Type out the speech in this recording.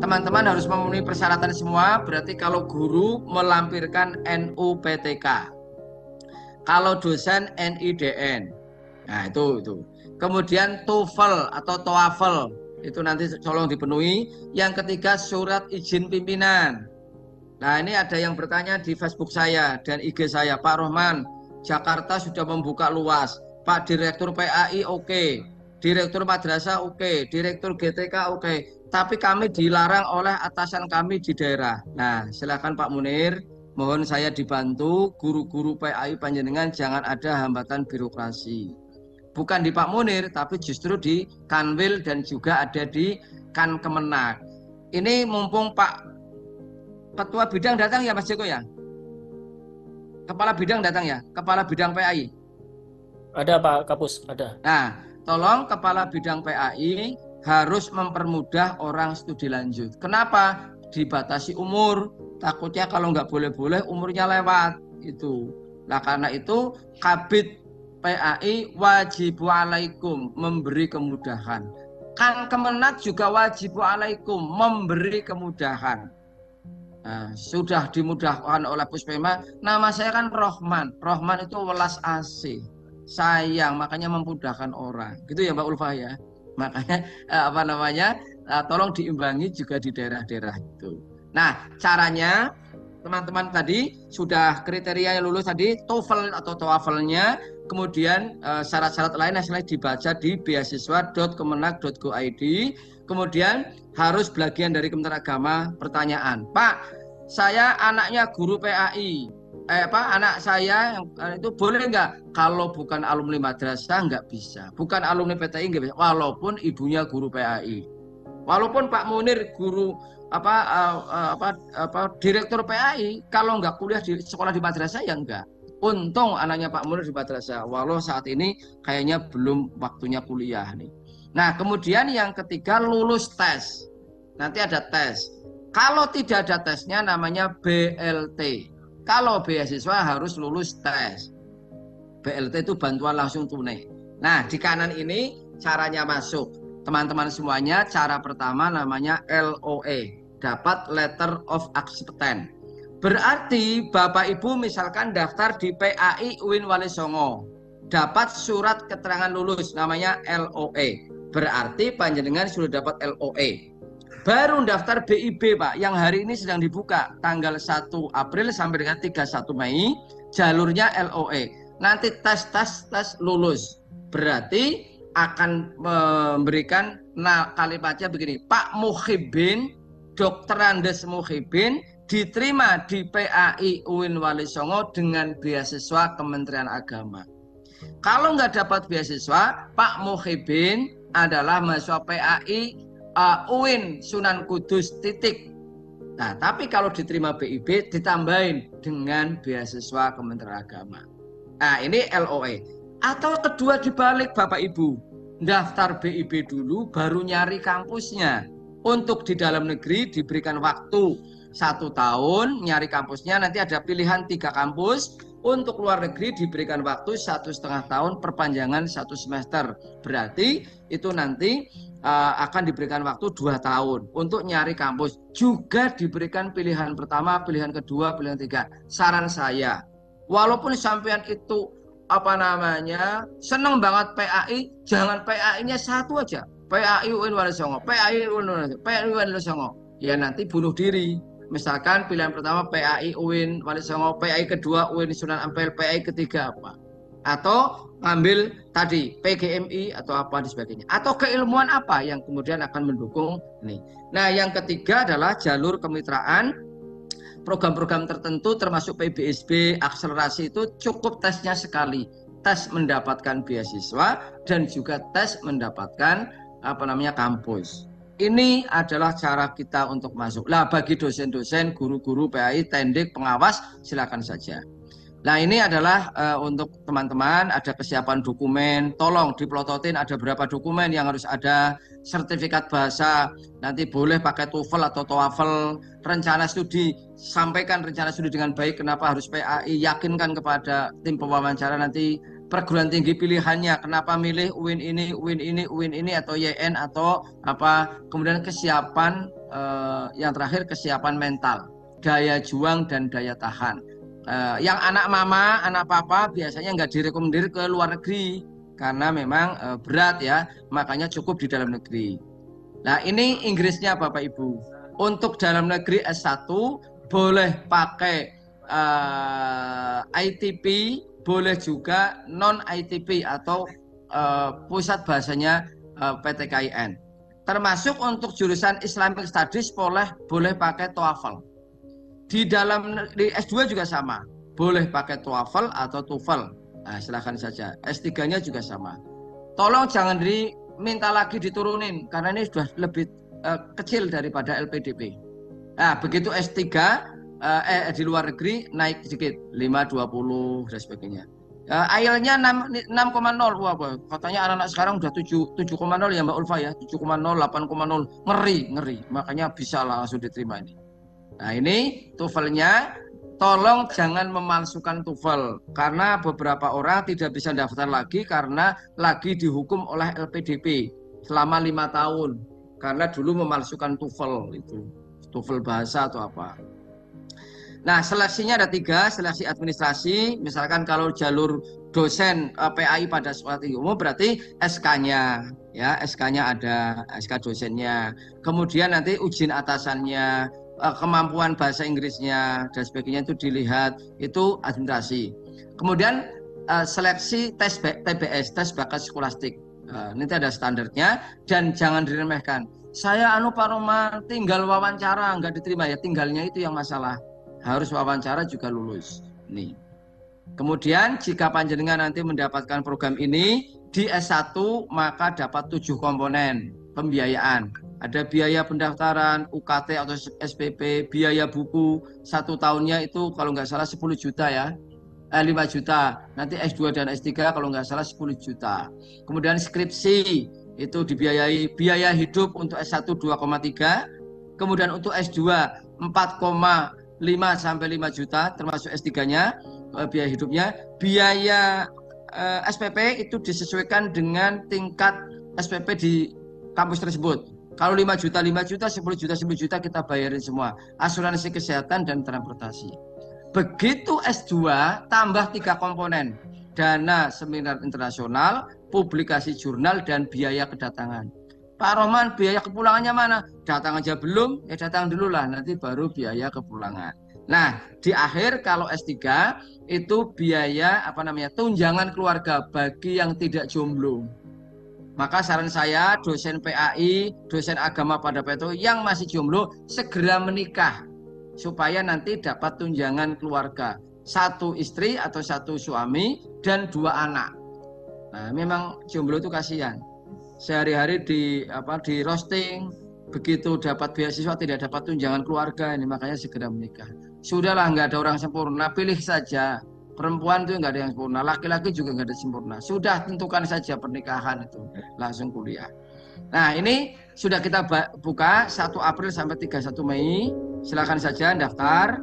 teman-teman harus memenuhi persyaratan semua. Berarti kalau guru melampirkan NUPTK, kalau dosen NIDN. Nah, itu. Kemudian TOEFL atau TOEFL itu nanti tolong dipenuhi. Yang ketiga surat izin pimpinan. Nah, ini ada yang bertanya di Facebook saya dan IG saya, Pak Rohman, Jakarta sudah membuka luas. Pak Direktur PAI oke, Direktur Madrasah oke, Direktur GTK oke. Tapi kami dilarang oleh atasan kami di daerah. Nah, silakan Pak Munir, mohon saya dibantu guru-guru PAI panjenengan jangan ada hambatan birokrasi. Bukan di Pak Munir, tapi justru di Kanwil dan juga ada di Kan Kemenak. Ini mumpung Pak Ketua Bidang datang ya Mas Joko ya? Kepala Bidang datang ya? Kepala Bidang PAI? Ada Pak Kapus, ada. Nah, tolong Kepala Bidang PAI harus mempermudah orang studi lanjut. Kenapa? Dibatasi umur. Takutnya kalau nggak boleh-boleh umurnya lewat. Itu. Nah karena itu Kabid PAI wajibu alaikum memberi kemudahan. Kan Kemenak juga wajibu alaikum memberi kemudahan. Nah, sudah dimudahkan oleh Puspema. Nama saya kan Rohman. Rohman itu welas asih, sayang, makanya memudahkan orang. Gitu ya Mbak Ulfa ya. Makanya tolong diimbangi juga di daerah-daerah itu. Nah, caranya teman-teman tadi sudah kriteria yang lulus tadi TOEFL atau TOEFL-nya. Kemudian syarat-syarat lain hasilnya dibaca di beasiswa.kemenak.go.id. Kemudian harus bagian dari Kementerian Agama. Pertanyaan, Pak, saya anaknya guru PAI. Anak saya yang itu boleh nggak? Kalau bukan alumni madrasah nggak bisa. Bukan alumni PTI nggak bisa. Walaupun ibunya guru PAI. Walaupun Pak Munir guru direktur PAI, kalau nggak kuliah di sekolah di madrasah ya enggak. Untung anaknya Pak Munir di madrasah, walau saat ini kayaknya belum waktunya kuliah nih. Nah, kemudian yang ketiga lulus tes. Nanti ada tes. Kalau tidak ada tesnya namanya BLT. Kalau beasiswa harus lulus tes. BLT itu bantuan langsung tunai. Nah, di kanan ini caranya masuk. Teman-teman semuanya, cara pertama namanya LOE. Dapat Letter of Acceptance. Berarti Bapak Ibu misalkan daftar di PAI UIN Wali Songo, dapat surat keterangan lulus namanya LOE. Berarti panjenengan sudah dapat LOE. Baru daftar BIP Pak, yang hari ini sedang dibuka tanggal 1 April sampai dengan 31 Mei, jalurnya LOE. Nanti tes lulus. Berarti akan memberikan kalimatnya begini, Pak Muhibin, Dr. Andes Muhibin diterima di PAI UIN Wali Songo dengan beasiswa Kementerian Agama. Kalau nggak dapat beasiswa, Pak Muhibin adalah mahasiswa PAI UIN Sunan Kudus titik. Nah, tapi kalau diterima BIP ditambahin dengan beasiswa Kementerian Agama. Nah, ini LOE. Atau kedua dibalik Bapak Ibu, daftar BIP dulu baru nyari kampusnya. Untuk di dalam negeri diberikan waktu 1 tahun nyari kampusnya, nanti ada pilihan 3 kampus. Untuk luar negeri diberikan waktu 1,5 tahun perpanjangan 1 semester. Berarti itu nanti akan diberikan waktu 2 tahun untuk nyari kampus. Juga diberikan pilihan pertama, pilihan kedua, pilihan ketiga. Saran saya, walaupun sampean itu seneng banget PAI, jangan PAI-nya satu aja. PAI UIN Wali Songo, PAI UIN Wali Songo. Ya nanti bunuh diri. Misalkan pilihan pertama PAI UIN Wali Songo, PAI kedua UIN Sunan Ampel, PAI ketiga apa? Atau ambil tadi PGMI atau apa dan sebagainya. Atau keilmuan apa yang kemudian akan mendukung ini. Nah, yang ketiga adalah jalur kemitraan. Program-program tertentu termasuk PBSB, akselerasi itu cukup tesnya sekali. Tes mendapatkan beasiswa dan juga tes mendapatkan kampus. Ini adalah cara kita untuk masuk. Lah bagi dosen-dosen, guru-guru PAI, tendik, pengawas silakan saja. Nah ini adalah untuk teman-teman ada kesiapan dokumen, tolong diplototin ada berapa dokumen yang harus ada, sertifikat bahasa, nanti boleh pakai TOEFL atau TOEFL, rencana studi, sampaikan rencana studi dengan baik, kenapa harus PAI, yakinkan kepada tim pewawancara nanti perguruan tinggi pilihannya, kenapa milih UIN ini, UIN ini, UIN ini atau YN atau apa, kemudian kesiapan yang terakhir kesiapan mental, daya juang dan daya tahan. Yang anak mama, anak papa biasanya nggak direkomendasi ke luar negeri karena memang berat ya, makanya cukup di dalam negeri. Nah ini Inggrisnya Bapak Ibu. Untuk dalam negeri S1 boleh pakai ITP, boleh juga non ITP atau pusat bahasanya PTKIN. Termasuk untuk jurusan Islamic Studies boleh pakai TOEFL. Di S2 juga sama, boleh pakai TOEFL atau TOEFL. Nah, silahkan saja. S3-nya juga sama. Tolong jangan diminta lagi diturunin karena ini sudah lebih kecil daripada LPDP. Nah, begitu S3 di luar negeri naik sedikit 5, 20 dan sebagainya. IELTS-nya 6,0. Wah, katanya anak-anak sekarang udah 7,0 ya Mbak Ulfa ya, 7,0, 8,0. Ngeri. Makanya bisa langsung diterima ini. Nah, ini TOEFL-nya tolong jangan memalsukan TOEFL karena beberapa orang tidak bisa daftar lagi karena lagi dihukum oleh LPDP selama 5 tahun karena dulu memalsukan TOEFL itu. TOEFL bahasa atau apa. Nah, seleksinya ada 3, seleksi administrasi. Misalkan kalau jalur dosen PAI pada sekolah tinggi umum berarti SK-nya, ya SK-nya ada, SK dosennya. Kemudian nanti ujian atasannya, kemampuan bahasa Inggrisnya dan sebagainya itu dilihat, itu administrasi. Kemudian seleksi tes TBS, tes bakat skolastik. Nanti ada standarnya dan jangan diremehkan. Saya Pak Roman tinggal wawancara nggak diterima ya, tinggalnya itu yang masalah. Harus wawancara juga lulus. Nih. Kemudian jika panjenengan nanti mendapatkan program ini di S1 maka dapat 7 komponen pembiayaan. Ada biaya pendaftaran, UKT atau SPP, biaya buku 1 tahunnya itu kalau nggak salah 10 juta ya. 5 juta. Nanti S2 dan S3 kalau nggak salah 10 juta. Kemudian skripsi itu dibiayai, biaya hidup untuk S1 2,3. Kemudian untuk S2 4,5 sampai 5 juta termasuk S3-nya biaya hidupnya. Biaya SPP itu disesuaikan dengan tingkat SPP di kampus tersebut. Kalau 5 juta, 5 juta, 10 juta, 10 juta kita bayarin semua. Asuransi kesehatan dan transportasi. Begitu S2 tambah 3 komponen. Dana seminar internasional, publikasi jurnal, dan biaya kedatangan. Pak Roman, biaya kepulangannya mana? Datang aja belum? Ya datang dulu lah, nanti baru biaya kepulangan. Nah, di akhir kalau S3 itu biaya tunjangan keluarga bagi yang tidak jomblo. Maka saran saya dosen PAI, dosen agama pada PTU yang masih jomblo segera menikah supaya nanti dapat tunjangan keluarga. 1 istri atau 1 suami dan 2 anak. Nah, memang jomblo itu kasihan. Sehari-hari di roasting, begitu dapat beasiswa tidak dapat tunjangan keluarga, ini makanya segera menikah. Sudahlah, nggak ada orang sempurna, pilih saja. Perempuan itu nggak ada yang sempurna, laki-laki juga nggak ada sempurna. Sudah tentukan saja pernikahan itu, langsung kuliah. Nah, ini sudah kita buka 1 April sampai 31 Mei. Silakan saja daftar.